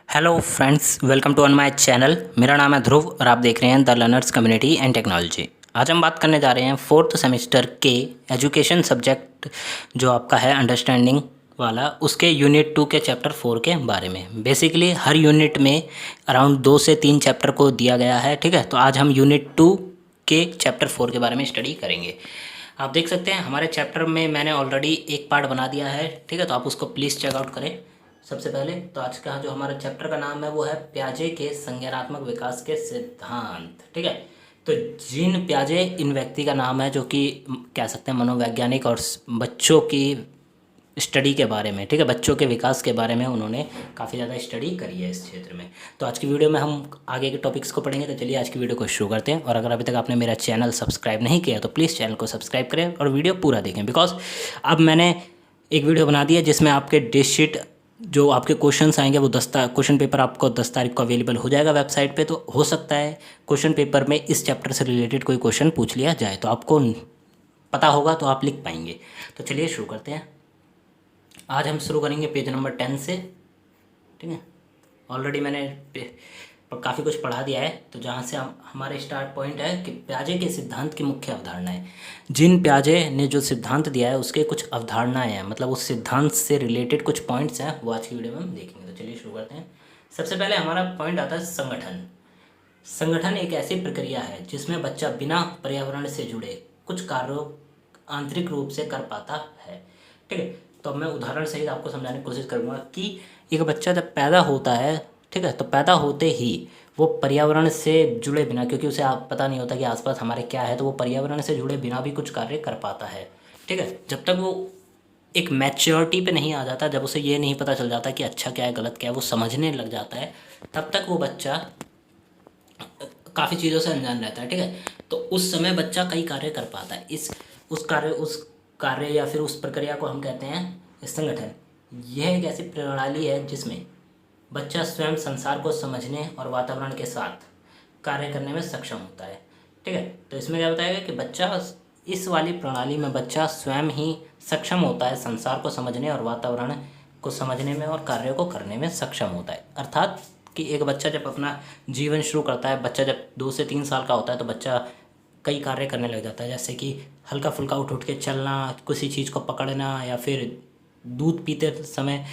Hello friends, welcome to on my channel. मेरा नाम है ध्रुव और आप देख रहे हैं the learners community and technology. आज हम बात करने जा रहे हैं फोर्थ सेमेस्टर के एजुकेशन सब्जेक्ट जो आपका है अंडरस्टैंडिंग वाला, उसके यूनिट 2 के चैप्टर 4 के बारे में। बेसिकली हर यूनिट में अराउंड 2 से 3 चैप्टर को दिया गया है, ठीक है। तो आज हम यूनिट 2 के चैप्टर 4 के बारे में स्टडी करेंगे। आप देख सकते हैं हमारे चैप्टर में मैंने ऑलरेडी एक पार्ट बना दिया है, ठीक है। तो आप उसको प्लीज़ चेकआउट करें। सबसे पहले तो आज का जो हमारा चैप्टर का नाम है वो है प्याजे के संज्ञानात्मक विकास के सिद्धांत, ठीक है। तो जीन प्याजे इन व्यक्ति का नाम है जो कि कह सकते हैं मनोवैज्ञानिक और बच्चों की स्टडी के बारे में, ठीक है, बच्चों के विकास के बारे में उन्होंने काफ़ी ज़्यादा स्टडी करी है इस क्षेत्र में। तो आज की वीडियो में हम आगे के टॉपिक्स को पढ़ेंगे। तो चलिए आज की वीडियो को शुरू करते हैं। और अगर अभी तक आपने मेरा चैनल सब्सक्राइब नहीं किया तो प्लीज़ चैनल को सब्सक्राइब करें और वीडियो पूरा देखें, बिकॉज अब मैंने एक वीडियो बना दी है जिसमें आपके डेट शीट जो आपके क्वेश्चंस आएंगे वो क्वेश्चन पेपर आपको 10 तारीख को अवेलेबल हो जाएगा वेबसाइट पे। तो हो सकता है क्वेश्चन पेपर में इस चैप्टर से रिलेटेड कोई क्वेश्चन पूछ लिया जाए, तो आपको पता होगा तो आप लिख पाएंगे। तो चलिए शुरू करते हैं। आज हम शुरू करेंगे पेज नंबर 10 से, ठीक है। ऑलरेडी मैंने काफ़ी कुछ पढ़ा दिया है। तो जहाँ से हमारे स्टार्ट पॉइंट है कि प्याजे के सिद्धांत की मुख्य अवधारणाएं। जिन प्याजे ने जो सिद्धांत दिया है उसके कुछ अवधारणाएं हैं, मतलब उस सिद्धांत से रिलेटेड कुछ पॉइंट्स हैं, वो आज की वीडियो में हम देखेंगे। तो चलिए शुरू करते हैं। सबसे पहले हमारा पॉइंट आता है संगठन। संगठन एक ऐसी प्रक्रिया है जिसमें बच्चा बिना पर्यावरण से जुड़े कुछ कार्यों आंतरिक रूप से कर पाता है, ठीक है। तो मैं उदाहरण सहित आपको समझाने की कोशिश करूँगा कि एक बच्चा जब पैदा होता है, ठीक है, तो पैदा होते ही वो पर्यावरण से जुड़े बिना, क्योंकि उसे आप पता नहीं होता कि आसपास हमारे क्या है, तो वो पर्यावरण से जुड़े बिना भी कुछ कार्य कर पाता है, ठीक है। जब तक वो एक मैच्योरिटी पे नहीं आ जाता, जब उसे ये नहीं पता चल जाता कि अच्छा क्या है गलत क्या है, वो समझने लग जाता है, तब तक वो बच्चा काफ़ी चीज़ों से अनजान रहता है, ठीक है। तो उस समय बच्चा कई कार्य कर पाता है। उस कार्य या फिर उस प्रक्रिया को हम कहते हैं संगठन। यह एक ऐसी प्रणाली है जिसमें बच्चा स्वयं संसार को समझने और वातावरण के साथ कार्य करने में सक्षम होता है, ठीक है। तो इसमें क्या बताएगा कि बच्चा इस वाली प्रणाली में बच्चा स्वयं ही सक्षम होता है संसार को समझने और वातावरण को समझने में और कार्यों को करने में सक्षम होता है। अर्थात कि एक बच्चा जब अपना जीवन शुरू करता है, बच्चा जब 2 से 3 साल का होता है तो बच्चा कई कार्य करने लग जाता है, जैसे कि हल्का फुल्का उठ उठ के चलना, किसी चीज़ को पकड़ना, या फिर दूध पीते समय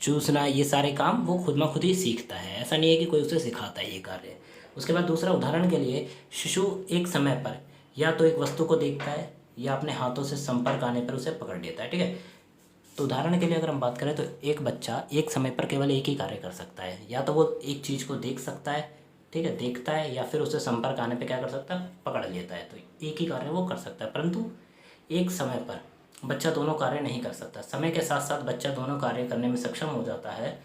चूसना, ये सारे काम वो खुद ब खुद ही सीखता है। ऐसा नहीं है कि कोई उसे सिखाता है ये कार्य। उसके बाद दूसरा उदाहरण के लिए, शिशु एक समय पर या तो एक वस्तु को देखता है या अपने हाथों से संपर्क आने पर उसे पकड़ लेता है, ठीक है। तो उदाहरण के लिए अगर हम बात करें तो एक बच्चा एक समय पर केवल एक ही कार्य कर सकता है, या तो वो एक चीज़ को देख सकता है, ठीक है, देखता है, या फिर उससे संपर्क आने पे क्या कर सकता है, पकड़ लेता है। तो एक ही कार्य वो कर सकता है, परंतु एक समय पर बच्चा दोनों कार्य नहीं कर सकता। समय के साथ साथ बच्चा दोनों कार्य करने में सक्षम हो जाता है।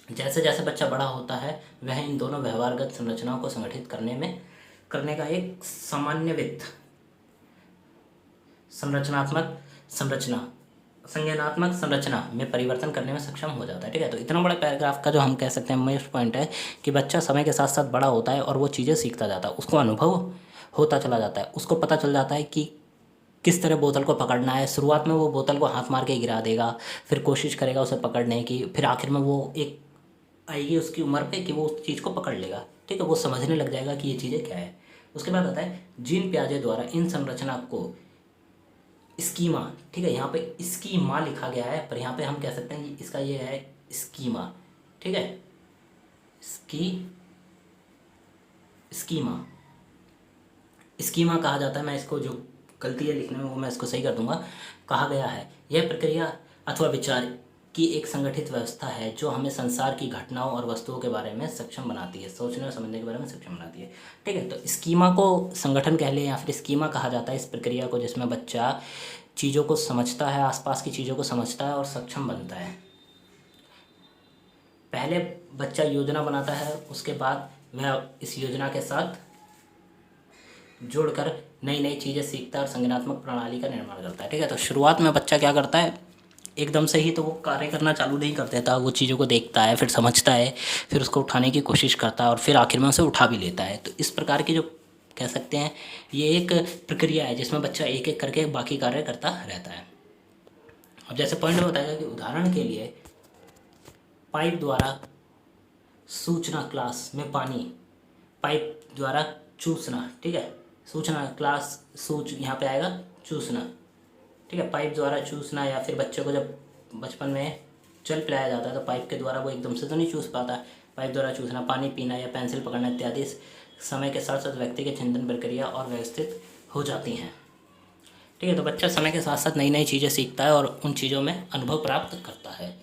जैसे जैसे बच्चा बड़ा होता है वह इन दोनों व्यवहारगत संरचनाओं को संगठित करने का एक सामान्यवित संज्ञानात्मक संरचना में परिवर्तन करने में सक्षम हो जाता है, ठीक है। तो इतना बड़ा पैराग्राफ का जो हम कह सकते हैं मेन पॉइंट है कि बच्चा समय के साथ साथ बड़ा होता है और वो चीज़ें सीखता जाता है, उसको अनुभव होता चला जाता है, उसको पता चल जाता है कि किस तरह बोतल को पकड़ना है। शुरुआत में वो बोतल को हाथ मार के गिरा देगा, फिर कोशिश करेगा उसे पकड़ने की, फिर आखिर में वो एक आएगी उसकी उम्र पे कि वो उस चीज़ को पकड़ लेगा, ठीक है, वो समझने लग जाएगा कि ये चीज़ें क्या है। उसके बाद आता है जीन प्याजे द्वारा इन संरचना को स्कीमा, ठीक है, यहाँ पे स्कीमा लिखा गया है पर यहाँ पे हम कह सकते हैं इसका ये है स्कीमा, ठीक है, स्कीमा कहा जाता है। मैं इसको जो गलती है लिखने में वो मैं इसको सही कर दूंगा। कहा गया है यह प्रक्रिया अथवा विचार की एक संगठित व्यवस्था है जो हमें संसार की घटनाओं और वस्तुओं के बारे में सक्षम बनाती है, सोचने और समझने के बारे में सक्षम बनाती है, ठीक है। तो स्कीमा को संगठन कह लें या फिर स्कीमा कहा जाता है इस प्रक्रिया को जिसमें बच्चा चीज़ों को समझता है, आसपास की चीज़ों को समझता है और सक्षम बनता है। पहले बच्चा योजना बनाता है, उसके बाद वह इस योजना के साथ जोड़कर नई नई चीज़ें सीखता है और संज्ञानात्मक प्रणाली का निर्माण करता है, ठीक है। तो शुरुआत में बच्चा क्या करता है, एकदम से ही तो वो कार्य करना चालू नहीं कर देता, वो चीज़ों को देखता है, फिर समझता है, फिर उसको उठाने की कोशिश करता है और फिर आखिर में उसे उठा भी लेता है। तो इस प्रकार की जो कह सकते हैं ये एक प्रक्रिया है जिसमें बच्चा एक एक करके बाकी कार्य करता रहता है। अब जैसे पॉइंट में बताएगा कि उदाहरण के लिए पाइप द्वारा सूचना क्लास में पानी, पाइप द्वारा चूसना, ठीक है, सूचना क्लास सूच यहाँ पे आएगा चूसना, ठीक है, पाइप द्वारा चूसना, या फिर बच्चे को जब बचपन में जल पिलाया जाता है तो पाइप के द्वारा वो एकदम से तो नहीं चूस पाता, पाइप द्वारा चूसना, पानी पीना या पेंसिल पकड़ना इत्यादि समय के साथ साथ व्यक्ति के चिंतन प्रक्रिया और व्यवस्थित हो जाती हैं, ठीक है। तो बच्चा समय के साथ साथ नई नई चीज़ें सीखता है और उन चीज़ों में अनुभव प्राप्त करता है।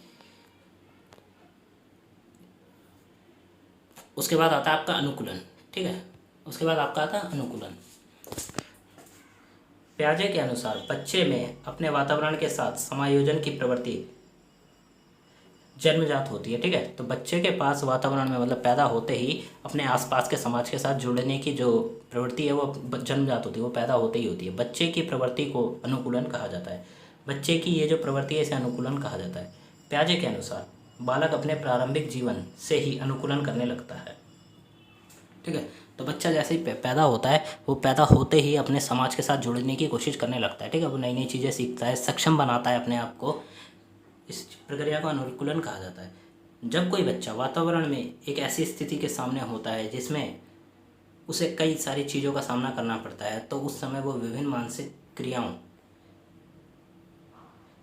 उसके बाद आता है आपका अनुकूलन, ठीक है, उसके बाद आपका आता है अनुकूलन। पियाजे के अनुसार बच्चे में अपने वातावरण के साथ समायोजन की प्रवृत्ति जन्मजात होती है, ठीक है। तो बच्चे के पास वातावरण में मतलब पैदा होते ही अपने आसपास के समाज के साथ जुड़ने की जो प्रवृत्ति है वो जन्मजात होती है, वो पैदा होते ही होती है। बच्चे की प्रवृत्ति को अनुकूलन कहा जाता है। बच्चे की ये जो प्रवृत्ति है इसे अनुकूलन कहा जाता है। पियाजे के अनुसार बालक अपने प्रारंभिक जीवन से ही अनुकूलन करने लगता है, ठीक है। तो बच्चा जैसे ही पैदा होता है वो पैदा होते ही अपने समाज के साथ जुड़ने की कोशिश करने लगता है, ठीक है। वो नई नई चीज़ें सीखता है, सक्षम बनाता है अपने आप को। इस प्रक्रिया को अनुकूलन कहा जाता है। जब कोई बच्चा वातावरण में एक ऐसी स्थिति के सामने होता है जिसमें उसे कई सारी चीज़ों का सामना करना पड़ता है तो उस समय वो विभिन्न मानसिक क्रियाओं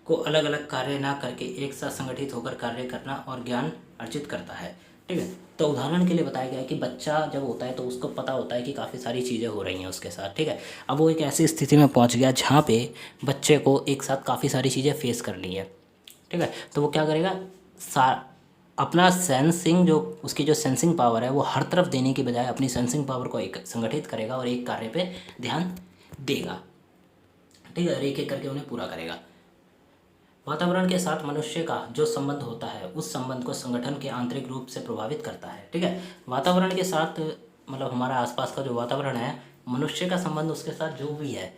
को अलग अलग कार्य ना करके एक साथ संगठित होकर कार्य करना और ज्ञान अर्जित करता है, ठीक है। तो उदाहरण के लिए बताया गया है कि बच्चा जब होता है तो उसको पता होता है कि काफ़ी सारी चीज़ें हो रही हैं उसके साथ, ठीक है। अब वो एक ऐसी स्थिति में पहुंच गया जहाँ पे बच्चे को एक साथ काफ़ी सारी चीज़ें फेस करनी है, ठीक है। तो वो क्या करेगा, अपना सेंसिंग जो उसकी जो सेंसिंग पावर है वो हर तरफ देने की बजाय अपनी सेंसिंग पावर को एक संगठित करेगा और एक कार्य पे ध्यान देगा, ठीक है, और एक एक करके उन्हें पूरा करेगा। वातावरण के साथ मनुष्य का जो संबंध होता है उस संबंध को संगठन के आंतरिक रूप से प्रभावित करता है, ठीक है। वातावरण के साथ मतलब हमारा आसपास का जो वातावरण है, मनुष्य का संबंध उसके साथ जो भी है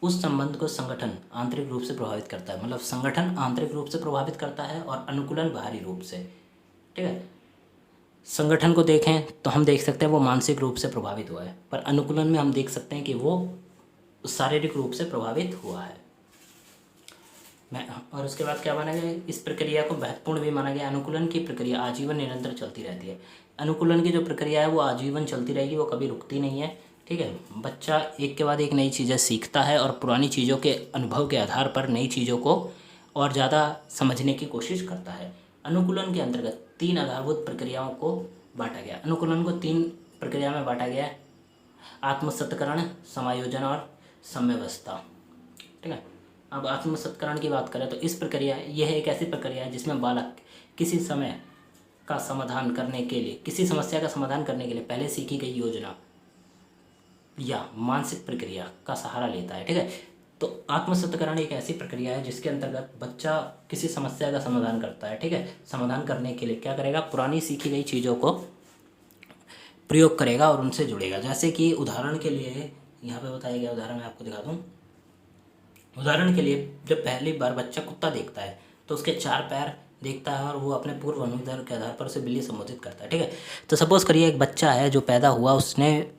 उस संबंध को संगठन आंतरिक रूप से प्रभावित करता है। मतलब संगठन आंतरिक रूप से प्रभावित करता है और अनुकूलन बाहरी रूप से, ठीक है। संगठन को देखें तो हम देख सकते हैं वो मानसिक रूप से प्रभावित हुआ है, पर अनुकूलन में हम देख सकते हैं कि वो शारीरिक रूप से प्रभावित हुआ है। और उसके बाद क्या माना गया, इस प्रक्रिया को महत्वपूर्ण भी माना गया। अनुकूलन की प्रक्रिया आजीवन निरंतर चलती रहती है। अनुकूलन की जो प्रक्रिया है वो आजीवन चलती रहेगी, वो कभी रुकती नहीं है, ठीक है। बच्चा एक के बाद एक नई चीज़ें सीखता है और पुरानी चीज़ों के अनुभव के आधार पर नई चीज़ों को और ज़्यादा समझने की कोशिश करता है। अनुकूलन के अंतर्गत 3 आधारभूत प्रक्रियाओं को बांटा गया। अनुकूलन को 3 प्रक्रिया में बांटा गया है, आत्मसत्करण, समायोजन और समव्यवस्था, ठीक है। अब आत्मसत्करण की बात करें तो इस प्रक्रिया, यह एक ऐसी प्रक्रिया है जिसमें बालक किसी समय का समाधान करने के लिए, किसी समस्या का समाधान करने के लिए पहले सीखी गई योजना या मानसिक प्रक्रिया का सहारा लेता है, ठीक है। तो आत्मसत्करण एक ऐसी प्रक्रिया है जिसके अंतर्गत बच्चा किसी समस्या का समाधान करता है, ठीक है। समाधान करने के लिए क्या करेगा, पुरानी सीखी गई चीज़ों को प्रयोग करेगा और उनसे जुड़ेगा। जैसे कि उदाहरण के लिए यहाँ पे बताया गया उदाहरण मैं आपको दिखा दूँ। उदाहरण के लिए जब पहली बार बच्चा कुत्ता देखता है तो उसके 4 पैर देखता है और वो अपने पूर्व अनुभव के आधार पर उसे बिल्ली संबोधित करता है, ठीक है। तो सपोज़ करिए एक बच्चा है जो पैदा हुआ, उसने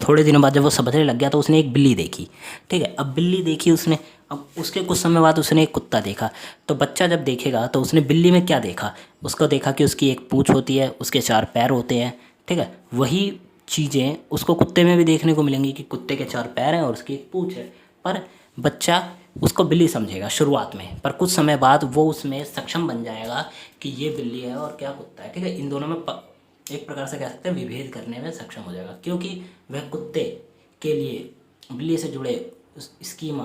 थोड़े दिनों बाद जब वो समझने लग गया तो उसने एक बिल्ली देखी, ठीक है। अब बिल्ली देखी उसने, अब उसके कुछ समय बाद उसने एक कुत्ता देखा। तो बच्चा जब देखेगा तो उसने बिल्ली में क्या देखा, उसको देखा कि उसकी एक पूँछ होती है, उसके 4 पैर होते हैं, ठीक है। वही चीज़ें उसको कुत्ते में भी देखने को मिलेंगी कि कुत्ते के 4 पैर हैं और उसकी एक पूँछ है, पर बच्चा उसको बिल्ली समझेगा शुरुआत में, पर कुछ समय बाद वो उसमें सक्षम बन जाएगा कि ये बिल्ली है और क्या कुत्ता है, ठीक है। इन दोनों में एक प्रकार से कह सकते हैं विभेद करने में सक्षम हो जाएगा, क्योंकि वह कुत्ते के लिए बिल्ली से जुड़े स्कीमा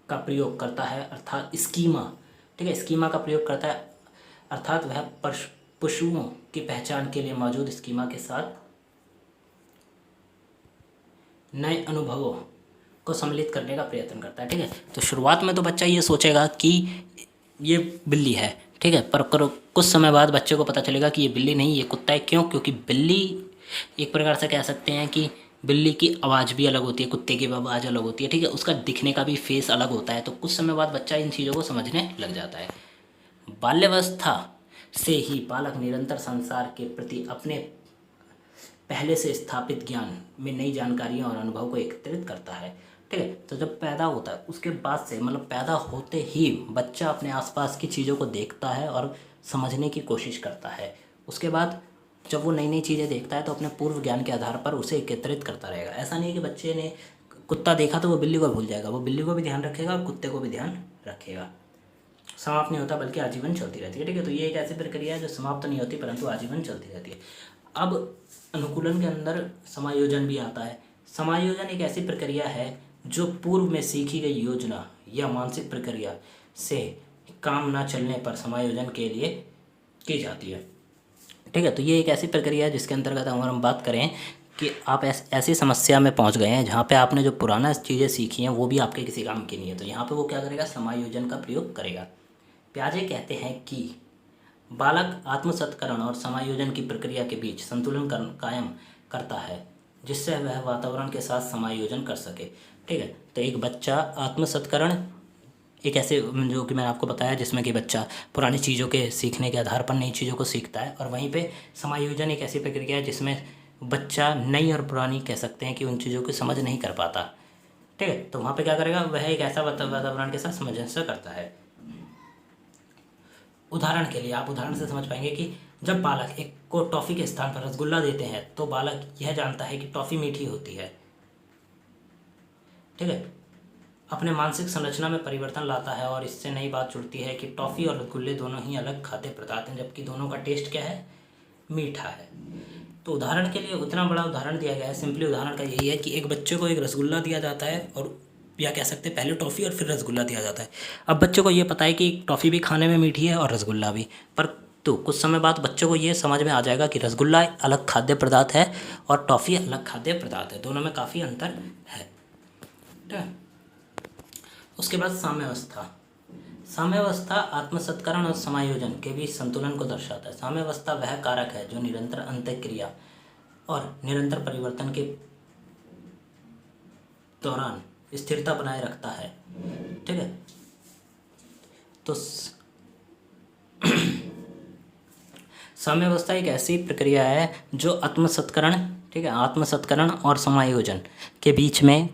का प्रयोग करता है, अर्थात स्कीमा, ठीक है, स्कीमा का प्रयोग करता है, अर्थात वह पशुओं की पहचान के लिए मौजूद स्कीमा के साथ नए अनुभवों को सम्मिलित करने का प्रयत्न करता है, ठीक है। तो शुरुआत में तो बच्चा ये सोचेगा कि ये बिल्ली है, ठीक है, पर कुछ समय बाद बच्चे को पता चलेगा कि ये बिल्ली नहीं, ये कुत्ता है। क्यों? क्योंकि बिल्ली एक प्रकार से कह सकते हैं कि बिल्ली की आवाज़ भी अलग होती है, कुत्ते की आवाज़ अलग होती है, ठीक है, उसका दिखने का भी फेस अलग होता है। तो कुछ समय बाद बच्चा इन चीज़ों को समझने लग जाता है। बाल्यावस्था से ही बालक निरंतर संसार के प्रति अपने पहले से स्थापित ज्ञान में नई जानकारियाँ और अनुभव को एकत्रित करता है, ठीक है। तो जब पैदा होता है उसके बाद से मतलब पैदा होते ही बच्चा अपने आसपास की चीज़ों को देखता है और समझने की कोशिश करता है। उसके बाद जब वो नई नई चीज़ें देखता है तो अपने पूर्व ज्ञान के आधार पर उसे एकत्रित करता रहेगा। ऐसा नहीं है कि बच्चे ने कुत्ता देखा तो वो बिल्ली को भूल जाएगा, वो बिल्ली को भी ध्यान रखेगा और कुत्ते को भी ध्यान रखेगा। समाप्त नहीं होता बल्कि आजीवन चलती रहती है। ठीक है, तो ये एक ऐसी प्रक्रिया है जो समाप्त नहीं होती परंतु आजीवन चलती रहती है। अब अनुकूलन के अंदर समायोजन भी आता है। समायोजन एक ऐसी प्रक्रिया है जो पूर्व में सीखी गई योजना या मानसिक प्रक्रिया से काम ना चलने पर समायोजन के लिए की जाती है। ठीक है, तो ये एक ऐसी प्रक्रिया है जिसके अंतर्गत अगर हम बात करें कि आप ऐसी समस्या में पहुंच गए हैं जहाँ पे आपने जो पुराना चीज़ें सीखी हैं वो भी आपके किसी काम की नहीं है, तो यहाँ पे वो क्या करेगा, समायोजन का प्रयोग करेगा। प्याजे कहते हैं कि बालक आत्मसत्करण और समायोजन की प्रक्रिया के बीच संतुलन कायम करता है जिससे वह वातावरण के साथ समायोजन कर सके। ठीक है, तो एक बच्चा आत्मसत्करण एक ऐसे जो कि मैंने आपको बताया जिसमें कि बच्चा पुरानी चीज़ों के सीखने के आधार पर नई चीज़ों को सीखता है, और वहीं पे समायोजन एक ऐसी प्रक्रिया है जिसमें बच्चा नई और पुरानी कह सकते हैं कि उन चीज़ों की समझ नहीं कर पाता। ठीक है, तो वहाँ पे क्या करेगा, वह एक ऐसा वातावरण के साथ सामंजस्य करता है। उदाहरण के लिए आप उदाहरण से समझ पाएंगे कि जब बालक एक को टॉफ़ी के स्थान पर रसगुल्ला देते हैं तो बालक यह जानता है कि टॉफ़ी मीठी होती है। ठीक है, अपने मानसिक संरचना में परिवर्तन लाता है और इससे नई बात जुड़ती है कि टॉफ़ी और रसगुल्ले दोनों ही अलग खाद्य पदार्थ हैं जबकि दोनों का टेस्ट क्या है, मीठा है। तो उदाहरण के लिए उतना बड़ा उदाहरण दिया गया है, सिंपली उदाहरण का यही है कि एक बच्चे को एक रसगुल्ला दिया जाता है और या कह सकते हैं पहले टॉफ़ी और फिर रसगुल्ला दिया जाता है। अब बच्चे को ये पता है कि टॉफ़ी भी खाने में मीठी है और रसगुल्ला भी, पर तो कुछ समय बाद बच्चों को ये समझ में आ जाएगा कि रसगुल्ला अलग खाद्य पदार्थ है और टॉफ़ी अलग खाद्य पदार्थ है, दोनों में काफ़ी अंतर है। ठीक है, उसके बाद साम्यावस्था। साम्यावस्था आत्मसत्करण और समायोजन के बीच संतुलन को दर्शाता है। साम्यावस्था वह कारक है जो निरंतर अंतःक्रिया और निरंतर परिवर्तन के दौरान स्थिरता बनाए रखता है। ठीक है, तो साम्यावस्था एक ऐसी प्रक्रिया है जो आत्मसत्करण, ठीक है, आत्मसत्करण और समायोजन के बीच में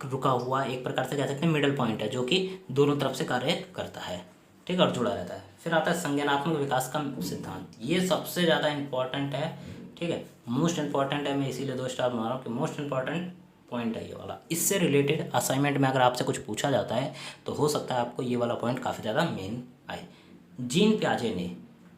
रुका हुआ एक प्रकार से कह सकते हैं मिडल पॉइंट है जो कि दोनों तरफ से कार्य करता है। ठीक है, और जुड़ा रहता है। फिर आता है संज्ञानात्मक विकास का सिद्धांत। ये सबसे ज़्यादा इम्पोर्टेंट है। ठीक है, मोस्ट इम्पॉर्टेंट है, मैं इसीलिए 2 स्टार बना रहा हूँ कि मोस्ट इम्पॉर्टेंट पॉइंट है ये वाला। इससे रिलेटेड असाइनमेंट में अगर आपसे कुछ पूछा जाता है तो हो सकता है आपको ये वाला पॉइंट काफ़ी ज़्यादा मेन आए। जीन प्याजे ने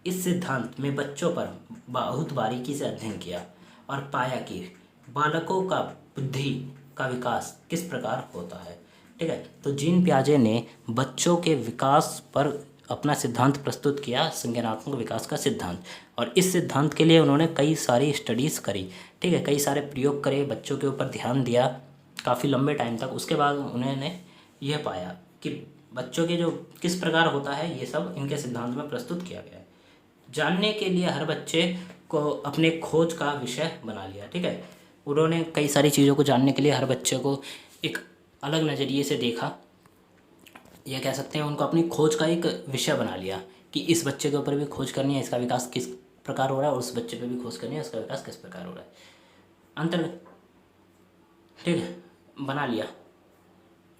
इस सिद्धांत में बच्चों पर बहुत बारीकी से अध्ययन किया और पाया कि बालकों का बुद्धि का विकास किस प्रकार होता है। ठीक है, तो जीन प्याजे ने बच्चों के विकास पर अपना सिद्धांत प्रस्तुत किया, संज्ञानात्मक विकास का सिद्धांत, और इस सिद्धांत के लिए उन्होंने कई सारी स्टडीज़ करी। ठीक है, कई सारे प्रयोग करे, बच्चों के ऊपर ध्यान दिया काफ़ी लंबे टाइम तक। उसके बाद उन्होंने यह पाया कि बच्चों के जो किस प्रकार होता है ये सब इनके सिद्धांत में प्रस्तुत किया गया है। जानने के लिए हर बच्चे को अपने खोज का विषय बना लिया। ठीक है, उन्होंने कई सारी चीज़ों को जानने के लिए हर बच्चे को एक अलग नज़रिए से देखा, यह कह सकते हैं उनको अपनी खोज का एक विषय बना लिया कि इस बच्चे के ऊपर भी खोज करनी है, इसका विकास किस प्रकार हो रहा है, और उस बच्चे पे भी खोज करनी है, उसका विकास किस प्रकार हो रहा है, अंतर। ठीक है, बना लिया।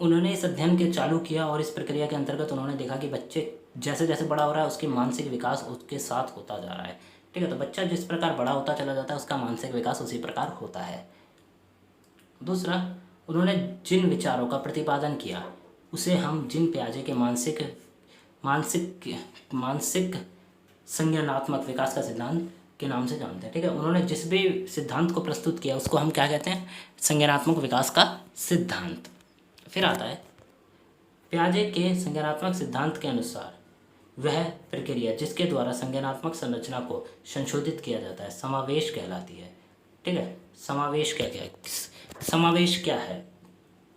उन्होंने इस अध्ययन के चालू किया और इस प्रक्रिया के अंतर्गत उन्होंने देखा कि बच्चे जैसे जैसे बड़ा हो रहा है उसके मानसिक विकास उसके साथ होता जा रहा है। ठीक है, तो बच्चा जिस प्रकार बड़ा होता चला जाता है उसका मानसिक विकास उसी प्रकार होता है। दूसरा, उन्होंने जिन विचारों का प्रतिपादन किया उसे हम जीन प्याजे के मानसिक संज्ञानात्मक विकास का सिद्धांत के नाम से जानते हैं। ठीक है, उन्होंने जिस भी सिद्धांत को प्रस्तुत किया उसको हम क्या कहते हैं, संज्ञानात्मक विकास का सिद्धांत। फिर आता है प्याजे के संज्ञानात्मक सिद्धांत के अनुसार वह प्रक्रिया जिसके द्वारा संज्ञानात्मक संरचना को संशोधित किया जाता है समावेश कहलाती है। ठीक है, समावेश समावेश क्या है,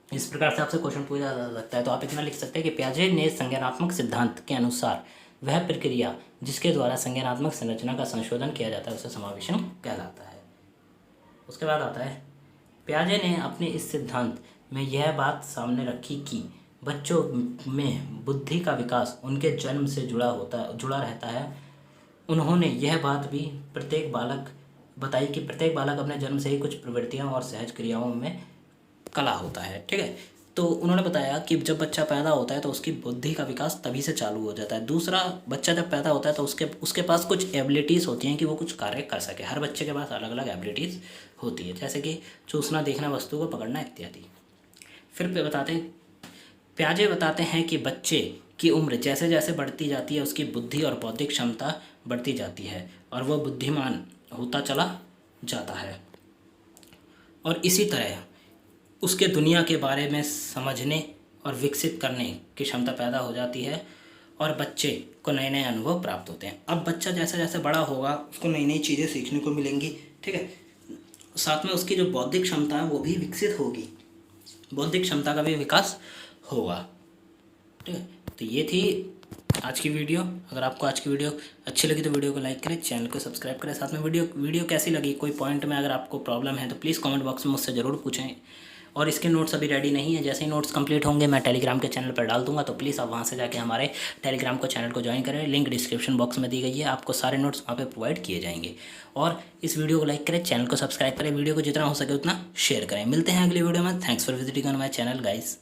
इस प्रकार से आपसे क्वेश्चन पूछा जा सकता है। तो आप इतना लिख सकते हैं कि प्याजे ने संज्ञानात्मक सिद्धांत के अनुसार वह प्रक्रिया जिसके द्वारा संज्ञानात्मक संरचना का संशोधन किया जाता है उसे समावेशन कहलाता है। उसके बाद आता है प्याजे ने अपने इस सिद्धांत में यह बात सामने रखी कि बच्चों में बुद्धि का विकास उनके जन्म से जुड़ा रहता है। उन्होंने यह बात भी बताई कि प्रत्येक बालक अपने जन्म से ही कुछ प्रवृत्तियाँ और सहज क्रियाओं में कला होता है। ठीक है, तो उन्होंने बताया कि जब बच्चा पैदा होता है तो उसकी बुद्धि का विकास तभी से चालू हो जाता है। दूसरा, बच्चा जब पैदा होता है तो उसके पास कुछ एबिलिटीज़ होती हैं कि वो कुछ कार्य कर सके। हर बच्चे के पास अलग अलग एबिलिटीज़ होती है, जैसे कि चूसना, देखना, वस्तु को पकड़ना इत्यादि। फिर प्याजे बताते हैं कि बच्चे की उम्र जैसे जैसे बढ़ती जाती है उसकी बुद्धि और बौद्धिक क्षमता बढ़ती जाती है और वह बुद्धिमान होता चला जाता है, और इसी तरह उसके दुनिया के बारे में समझने और विकसित करने की क्षमता पैदा हो जाती है और बच्चे को नए नए अनुभव प्राप्त होते हैं। अब बच्चा जैसे जैसे बड़ा होगा उसको नई नई चीज़ें सीखने को मिलेंगी, ठीक है। साथ में उसकी जो बौद्धिक क्षमता है वो भी विकसित होगी, बौद्धिक क्षमता का भी विकास होगा, ठीक है। तो ये थी आज की वीडियो। अगर आपको आज की वीडियो अच्छी लगी तो वीडियो को लाइक करें, चैनल को सब्सक्राइब करें। साथ में वीडियो कैसी लगी, कोई पॉइंट में अगर आपको प्रॉब्लम है तो प्लीज़ कमेंट बॉक्स में मुझसे ज़रूर पूछें। और इसके नोट्स अभी रेडी नहीं है, जैसे ही नोट्स कंप्लीट होंगे मैं टेलीग्राम के चैनल पर डाल दूंगा, तो प्लीज़ आप वहाँ से जाके हमारे टेलीग्राम को चैनल को ज्वाइन करें। लिंक डिस्क्रिप्शन बॉक्स में दी गई है, आपको सारे नोट्स वहाँ पे प्रोवाइड किए जाएंगे। और इस वीडियो को लाइक करें, चैनल को सब्सक्राइब करें, वीडियो को जितना हो सके उतना शेयर करें। मिलते हैं अगली वीडियो में। Thanks for visiting on my channel guys.